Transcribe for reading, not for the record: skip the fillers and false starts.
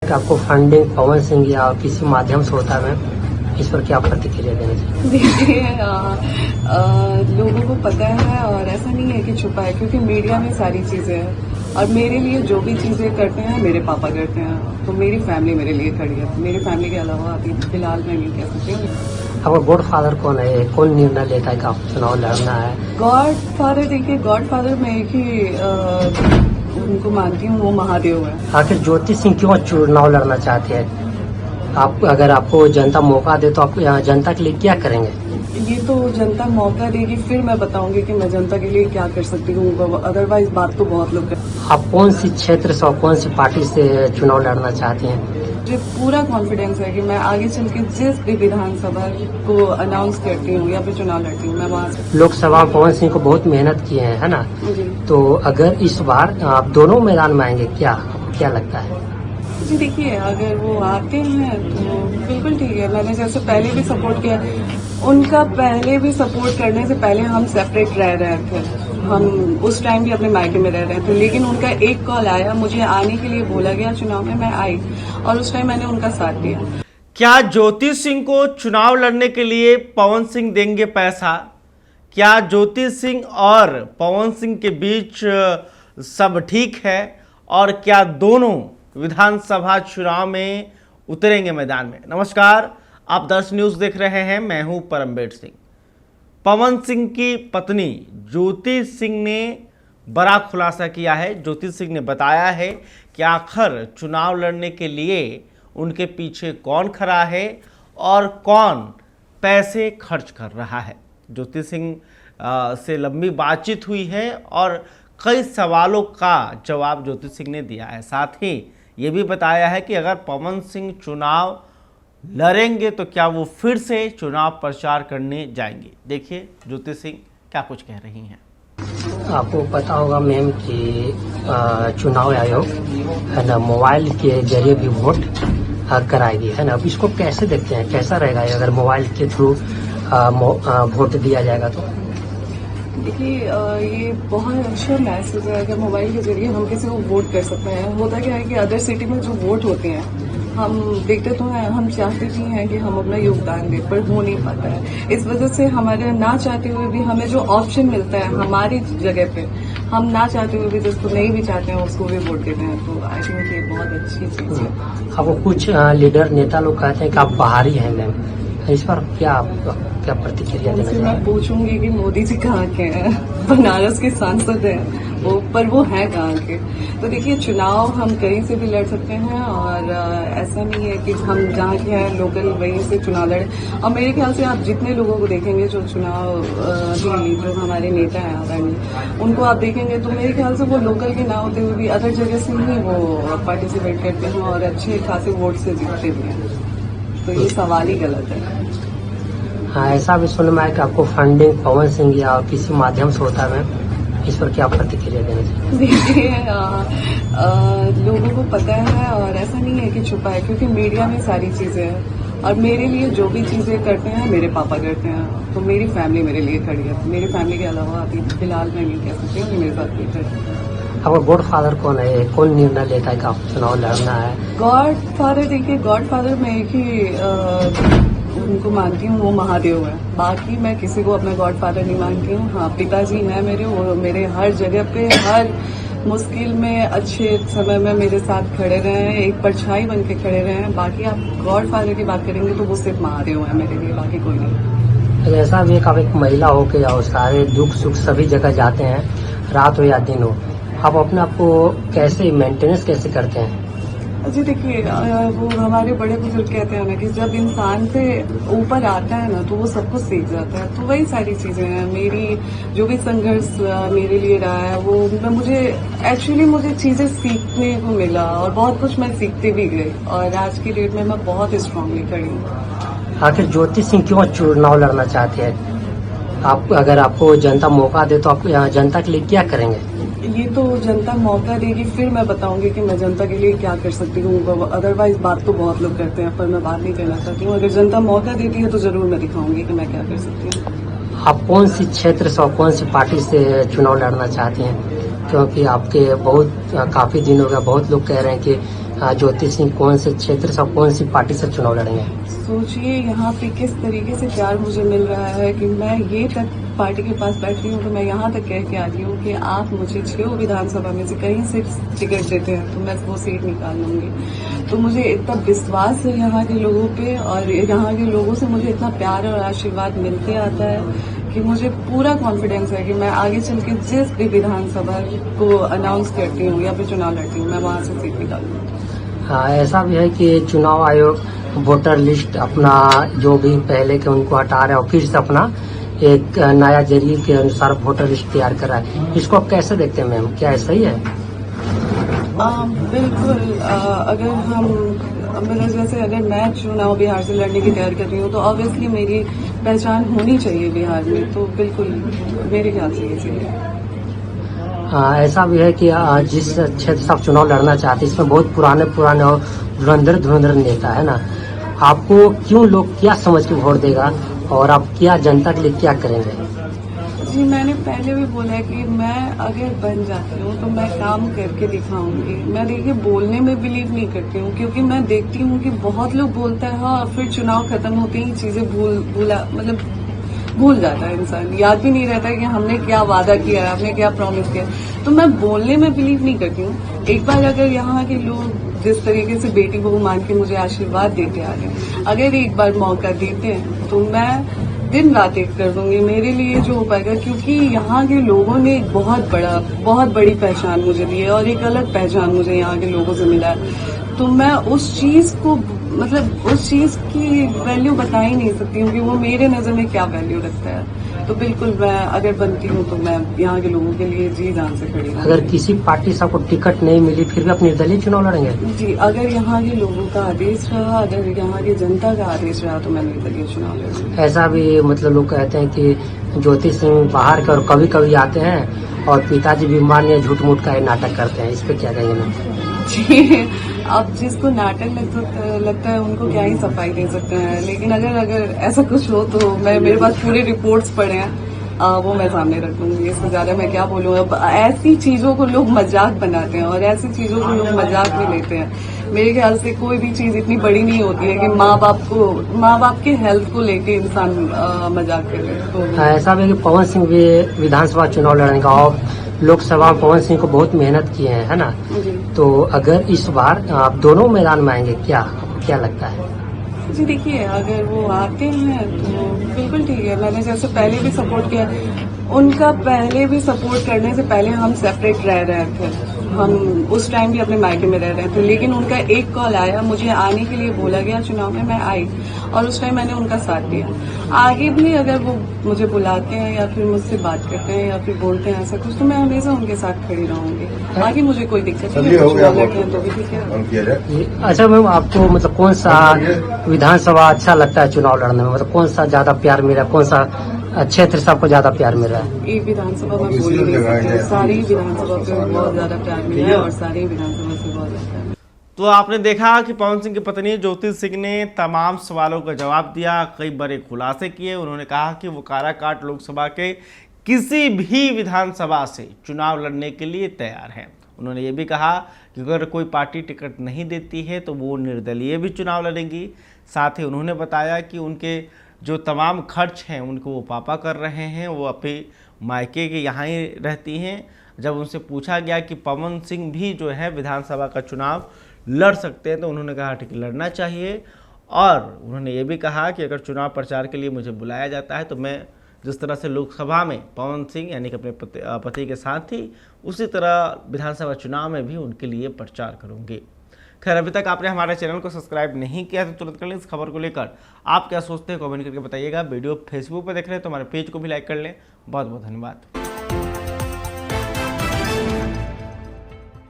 कि आपको फंडिंग पवन सिंह या किसी माध्यम से होता है, इस पर क्या प्रतिक्रिया देना चाहिए? देखिए लोगों को पता है और ऐसा नहीं है कि छुपा है, क्योंकि मीडिया में सारी चीजें हैं और मेरे लिए जो भी चीजें करते हैं मेरे पापा करते हैं, तो मेरी फैमिली मेरे लिए खड़ी है। मेरी फैमिली के अलावा अभी फिलहाल मैं नहीं कह सकती हूँ। आपका गॉड फादर कौन है? कौन निर्णय लेता है कि आपको चुनाव लड़ना है? गॉड फादर, देखिए गॉड फादर मैं एक ही उनको मानती हूँ, वो महादेव है। आखिर ज्योति सिंह क्यों चुनाव लड़ना चाहते हैं? आप अगर आपको जनता मौका दे तो आप जनता के लिए क्या करेंगे? ये तो जनता मौका देगी फिर मैं बताऊंगी कि मैं जनता के लिए क्या कर सकती हूँ, अदरवाइज बात तो बहुत लोग करते हैं। आप कौन सी क्षेत्र से और कौन सी पार्टी से चुनाव लड़ना चाहते हैं? मुझे पूरा कॉन्फिडेंस है कि मैं आगे चल के जिस भी विधानसभा को अनाउंस करती हूँ या फिर चुनाव लड़ती हूँ, मैं वहाँ से। लोकसभा में पवन सिंह को बहुत मेहनत किए हैं, है ना? जी तो अगर इस बार आप दोनों मैदान में आएंगे, क्या लगता है? जी, देखिए अगर वो आते हैं तो बिल्कुल ठीक है। मैंने जैसे पहले भी सपोर्ट किया, उनका पहले भी सपोर्ट करने से पहले हम सेपरेट रह रहे थे, हम उस टाइम भी अपने मायके में रह रहे थे, लेकिन उनका एक कॉल आया, मुझे आने के लिए बोला गया चुनाव में, मैं आई और उस टाइम मैंने उनका साथ दिया। क्या ज्योति सिंह को चुनाव लड़ने के लिए पवन सिंह देंगे पैसा? क्या ज्योति सिंह और पवन सिंह के बीच सब ठीक है? और क्या दोनों विधानसभा चुनाव में उतरेंगे मैदान में? नमस्कार, आप दर्श न्यूज देख रहे हैं, मैं हूं परमबीर सिंह। पवन सिंह की पत्नी ज्योति सिंह ने बड़ा खुलासा किया है। ज्योति सिंह ने बताया है कि आखिर चुनाव लड़ने के लिए उनके पीछे कौन खड़ा है और कौन पैसे खर्च कर रहा है। ज्योति सिंह से लंबी बातचीत हुई है और कई सवालों का जवाब ज्योति सिंह ने दिया है। साथ ही ये भी बताया है कि अगर पवन सिंह चुनाव लड़ेंगे तो क्या वो फिर से चुनाव प्रचार करने जाएंगे। देखिए ज्योति सिंह क्या कुछ कह रही हैं। आपको पता होगा मैम कि चुनाव आयोग है ना, मोबाइल के जरिए भी वोट कराएगी, है ना? अब इसको कैसे देखते हैं, कैसा रहेगा अगर मोबाइल के थ्रू वोट दिया जाएगा तो? देखिए ये बहुत अच्छा मैसेज है। अगर मोबाइल के जरिए हम किसी को वोट कर सकते हैं। होता क्या है कि अदर सिटी में जो वोट होते हैं हम देखते तो हैं, हम चाहते भी हैं कि हम अपना योगदान दें, पर हो नहीं पाता है। इस वजह से हमारे ना चाहते हुए भी हमें जो ऑप्शन मिलता है हमारी जगह पे, हम ना चाहते हुए भी जिसको नहीं भी चाहते हैं उसको भी वोट देते हैं, तो आई थिंक ये बहुत अच्छी चीज है। आपको कुछ लीडर नेता लोग कहते हैं कि आप बाहरी हैं मैम, इस पर क्या प्रतिक्रिया देना उनसे चाहिए? मैं पूछूंगी कि मोदी जी कहाँ के हैं? बनारस के सांसद हैं वो, पर वो हैं कहाँ के? तो देखिए चुनाव हम कहीं से भी लड़ सकते हैं और ऐसा नहीं है कि हम जहाँ के हैं लोकल वहीं से चुनाव लड़े। और मेरे ख्याल से आप जितने लोगों को देखेंगे जो चुनाव जो हमारे नेता हैं आदरणीय, उनको आप देखेंगे तो मेरे ख्याल से वो लोकल के ना होते हुए भी अदर जगह से ही वो पार्टिसिपेट करते हैं और अच्छे खासे वोट से जीतते भी हैं, तो ये सवाल ही गलत है। हाँ, ऐसा भी सुनने में आया कि आपको फंडिंग पवन सिंह या किसी माध्यम से होता है, इस पर क्या प्रतिक्रिया देना चाहिए? देखिए लोगों को पता है और ऐसा नहीं है कि छुपा है, क्योंकि मीडिया में सारी चीजें हैं और मेरे लिए जो भी चीजें करते हैं मेरे पापा करते हैं, तो मेरी फैमिली मेरे लिए खड़ी है। मेरी फैमिली के अलावा अभी फिलहाल मैं नहीं कह सकती हूँ कि मेरे साथ कोई खड़ी है। आपका गॉड फादर कौन है? कौन निर्णय लेता है कि आपको चुनाव लड़ना है? गॉड फादर, देखिए गॉड फादर मैं एक ही उनको मानती हूँ, वो महादेव है। बाकी मैं किसी को अपना गॉड फादर नहीं मानती हूँ। हाँ, पिताजी हैं मेरे, वो मेरे हर जगह पे, हर मुश्किल में, अच्छे समय में मेरे साथ खड़े रहे हैं, एक परछाई बन के खड़े रहे हैं। बाकी आप गॉड फादर की बात करेंगे तो वो सिर्फ महादेव है मेरे लिए, बाकी कोई नहीं। ऐसा भी आप एक महिला हो के और सारे दुख सुख सभी जगह जाते हैं, रात हो या दिन हो, आप अपने आप को कैसे मेंटेनेंस कैसे करते हैं? जी देखिए वो हमारे बड़े बुजुर्ग कहते हैं ना कि जब इंसान पे ऊपर आता है ना तो वो सब कुछ सीख जाता है, तो वही सारी चीजें हैं। मेरी जो भी संघर्ष मेरे लिए रहा है वो मुझे चीजें सीखने को मिला और बहुत कुछ मैं सीखते भी गई और आज की डेट में मैं बहुत स्ट्रांगली खड़ी हूँ। आखिर ज्योति सिंह क्यों चुनाव लड़ना चाहते हैं? आप अगर आपको जनता मौका दे तो आप जनता के लिए क्या करेंगे? ये तो जनता मौका देगी फिर मैं बताऊंगी कि मैं जनता के लिए क्या कर सकती हूँ, अदरवाइज बात तो बहुत लोग करते हैं, पर मैं बात नहीं करना चाहती हूँ। अगर जनता मौका देती है तो जरूर मैं दिखाऊंगी कि मैं क्या कर सकती हूँ। आप कौन सी क्षेत्र से और कौन सी पार्टी से चुनाव लड़ना चाहती हैं? क्योंकि आपके काफी दिन हो गया, बहुत लोग कह रहे हैं कि ज्योति सिंह कौन से क्षेत्र से, कौन सी पार्टी से चुनाव लड़ेंगे? सोचिए यहाँ पे किस तरीके से प्यार मुझे मिल रहा है कि मैं ये तक पार्टी के पास बैठी हूँ तो मैं यहाँ तक कह के आती हूँ कि आप मुझे 6 विधानसभा में से कहीं से टिकट देते हैं तो मैं वो सीट निकाल लूंगी। तो मुझे इतना विश्वास है यहाँ के लोगों पे और यहाँ के लोगों से मुझे इतना प्यार और आशीर्वाद मिलते आता है कि मुझे पूरा कॉन्फिडेंस है कि मैं आगे चल के जिस भी विधानसभा को अनाउंस करती हूँ या फिर चुनाव लड़ती हूँ मैं वहाँ से सीट निकालूंगी। हाँ, ऐसा भी है कि चुनाव आयोग वोटर लिस्ट अपना जो भी पहले के उनको हटा रहा है और फिर से अपना एक नया जरिए के अनुसार वोटर लिस्ट तैयार कर रहा है। इसको आप कैसे देखते हैं मैम, क्या ऐसा ही है? बिल्कुल। अगर हम मतलब जैसे अगर मैं चुनाव बिहार से लड़ने की तैयारी कर रही हूँ तो ऑब्वियसली मेरी पहचान होनी चाहिए बिहार में, तो बिल्कुल मेरे ख्याल से ये चीज है। ऐसा भी है कि जिस क्षेत्र से आप चुनाव लड़ना चाहते हैं इसमें बहुत पुराने और धुरंधर नेता है ना, आपको क्यों लोग क्या समझ के वोट देगा और आप क्या जनता के लिए क्या करेंगे? जी, मैंने पहले भी बोला है कि मैं अगर बन जाती हूँ तो मैं काम करके दिखाऊंगी। मैं देखिए बोलने में बिलीव नहीं करती हूँ क्योंकि मैं देखती हूँ कि बहुत लोग बोलते हैं हाँ, फिर चुनाव खत्म होते ही चीजें भूल जाता है इंसान, याद भी नहीं रहता कि हमने क्या वादा किया है, हमने क्या प्रॉमिस किया। तो मैं बोलने में बिलीव नहीं करती हूँ। एक बार अगर यहाँ के लोग जिस तरीके से बेटी बहू मान के मुझे आशीर्वाद देते आ रहे, अगर एक बार मौका देते हैं तो मैं दिन रात एक कर दूंगी मेरे लिए जो हो पाएगा, क्योंकि यहाँ के लोगों ने एक बहुत बड़ी पहचान मुझे दी है और एक अलग पहचान मुझे यहाँ के लोगों से मिला है। तो मैं उस चीज की वैल्यू बता ही नहीं सकती हूँ कि वो मेरे नजर में क्या वैल्यू रखता है। तो बिल्कुल मैं अगर बनती हूँ तो मैं यहाँ के लोगों के लिए जी जान से खड़ी हूँ। अगर किसी पार्टी से आपको टिकट नहीं मिली फिर भी अपनी निर्दलीय चुनाव लड़ेंगे? जी, अगर यहाँ के लोगों का आदेश रहा, अगर यहाँ की जनता का आदेश रहा तो मैं निर्दलीय चुनाव लड़ूंगी। ऐसा भी मतलब लोग कहते हैं कि ज्योति सिंह बाहर के और कभी कभी आते हैं और पिताजी बीमार या झूठ मूठ का नाटक करते हैं, इस पे क्या कहेंगे मैम? जी, अब जिसको नाटक लगता है उनको क्या ही सफाई दे सकते हैं, लेकिन अगर ऐसा कुछ हो तो मेरे पास पूरे रिपोर्ट्स पड़े हैं, वो मैं सामने रख दूंगी। इससे ज्यादा मैं क्या बोलूँ। अब ऐसी चीजों को लोग मजाक बनाते हैं और ऐसी चीजों को लोग मजाक में लेते हैं। मेरे ख्याल से कोई भी चीज इतनी बड़ी नहीं होती है कि माँ बाप के हेल्थ को लेके इंसान मजाक करे। तो ऐसा भी है कि पवन सिंह भी विधानसभा चुनाव लड़ेंगे और लोकसभा में पवन सिंह को बहुत मेहनत किए हैं, है ना? तो अगर इस बार आप दोनों मैदान में आएंगे क्या लगता है? जी देखिए, अगर वो आते हैं तो बिल्कुल ठीक है। मैंने जैसे पहले भी सपोर्ट किया, उनका पहले भी सपोर्ट करने से पहले हम सेपरेट रह रहे थे, हम उस टाइम भी अपने मायके में रह रहे थे, लेकिन उनका एक कॉल आया, मुझे आने के लिए बोला गया चुनाव में, मैं आई और उस टाइम मैंने उनका साथ दिया। आगे भी अगर वो मुझे बुलाते हैं या फिर मुझसे बात करते हैं या फिर बोलते हैं ऐसा कुछ तो मैं हमेशा उनके साथ खड़ी रहूंगी। आगे मुझे कोई दिक्कत नहीं है, चुनाव लड़ते हैं तो भी ठीक है। अच्छा मैम, आपको मतलब कौन सा विधानसभा अच्छा लगता है चुनाव लड़ने में? मतलब कौन सा ज्यादा प्यार मिला, कौन सा क्षेत्र से आपको ज्यादा प्यार मिल रहा है? एक विधानसभा में बोल ही नहीं सकते, सारी विधानसभा पे बहुत ज्यादा प्यार मिला है और सारी विधानसभा से बहुत ज्यादा। तो आपने देखा कि पवन सिंह की पत्नी ज्योति सिंह ने तमाम सवालों का जवाब दिया, कई बड़े खुलासे किए। उन्होंने कहा कि वो काराकाट लोकसभा के किसी भी विधानसभा से चुनाव लड़ने के लिए तैयार हैं। उन्होंने ये भी कहा कि अगर कोई पार्टी टिकट नहीं देती है तो वो निर्दलीय भी चुनाव लड़ेंगी। साथ ही उन्होंने बताया कि उनके जो तमाम खर्च हैं उनको वो पापा कर रहे हैं, वो अपने मायके के यहाँ ही रहती हैं। जब उनसे पूछा गया कि पवन सिंह भी जो है विधानसभा का चुनाव लड़ सकते हैं तो उन्होंने कहा ठीक लड़ना चाहिए। और उन्होंने ये भी कहा कि अगर चुनाव प्रचार के लिए मुझे बुलाया जाता है तो मैं जिस तरह से लोकसभा में पवन सिंह यानी कि अपने पति के साथ थी, उसी तरह विधानसभा चुनाव में भी उनके लिए प्रचार करूंगी। खैर, अभी तक आपने हमारे चैनल को सब्सक्राइब नहीं किया तो तुरंत कर लें। इस खबर को लेकर आप क्या सोचते हैं कमेंट करके बताइएगा। वीडियो फेसबुक पर देख रहे हैं तो हमारे पेज को भी लाइक कर लें। बहुत बहुत धन्यवाद।